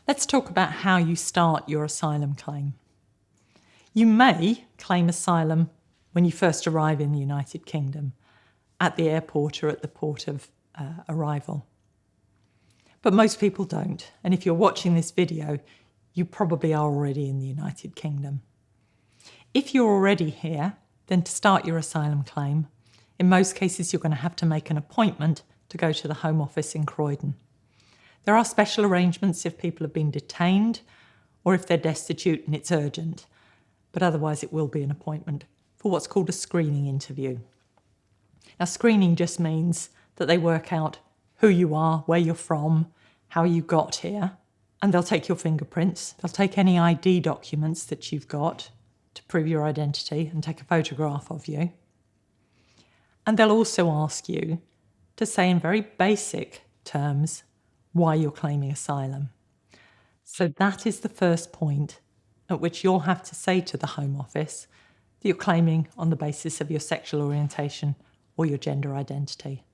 Let's talk about how you start your asylum claim. You may claim asylum when you first arrive in the United Kingdom, at the airport or at the port of arrival. But most people don't, and if you're watching this video, you probably are already in the United Kingdom. If you're already here, then to start your asylum claim, in most cases you're going to have to make an appointment to go to the Home Office in Croydon. There are special arrangements if people have been detained or if they're destitute and it's urgent, but otherwise it will be an appointment for what's called a screening interview. Now, screening just means that they work out who you are, where you're from, how you got here, and they'll take your fingerprints, they'll take any ID documents that you've got to prove your identity and take a photograph of you. And they'll also ask you to say in very basic terms why you're claiming asylum. So that is the first point at which you'll have to say to the Home Office that you're claiming on the basis of your sexual orientation or your gender identity.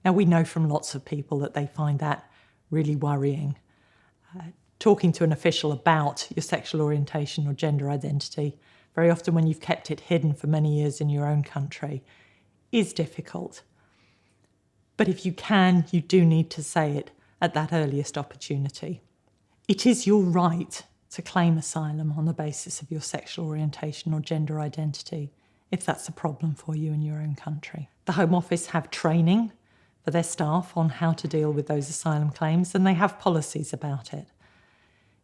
Now, we know from lots of people that they find that really worrying. Talking to an official about your sexual orientation or gender identity, very often when you've kept it hidden for many years in your own country, is difficult. But if you can, you do need to say it at that earliest opportunity. It is your right to claim asylum on the basis of your sexual orientation or gender identity, if that's a problem for you in your own country. The Home Office have training for their staff on how to deal with those asylum claims, and they have policies about it.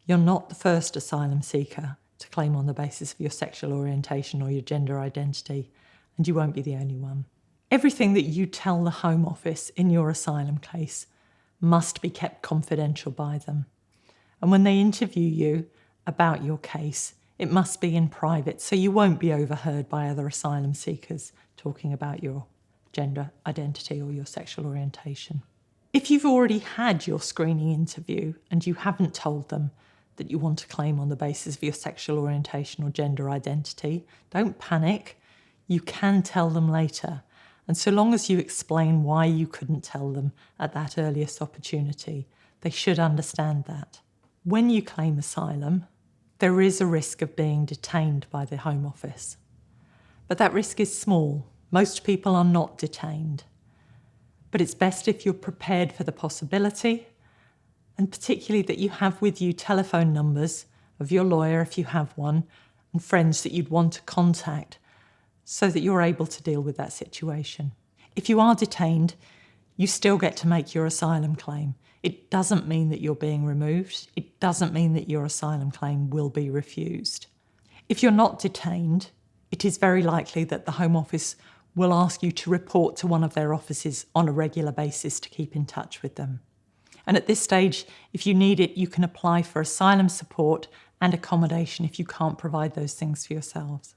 You're not the first asylum seeker to claim on the basis of your sexual orientation or your gender identity, and you won't be the only one. Everything that you tell the Home Office in your asylum case must be kept confidential by them. And when they interview you about your case, it must be in private, so you won't be overheard by other asylum seekers talking about your gender identity or your sexual orientation. If you've already had your screening interview and you haven't told them that you want to claim on the basis of your sexual orientation or gender identity, don't panic. You can tell them later. And so long as you explain why you couldn't tell them at that earliest opportunity, they should understand that. When you claim asylum, there is a risk of being detained by the Home Office. But that risk is small. Most people are not detained. But it's best if you're prepared for the possibility, and particularly that you have with you telephone numbers of your lawyer, if you have one, and friends that you'd want to contact so that you're able to deal with that situation. If you are detained, you still get to make your asylum claim. It doesn't mean that you're being removed. It doesn't mean that your asylum claim will be refused. If you're not detained, it is very likely that the Home Office will ask you to report to one of their offices on a regular basis to keep in touch with them. And at this stage, if you need it, you can apply for asylum support and accommodation if you can't provide those things for yourselves.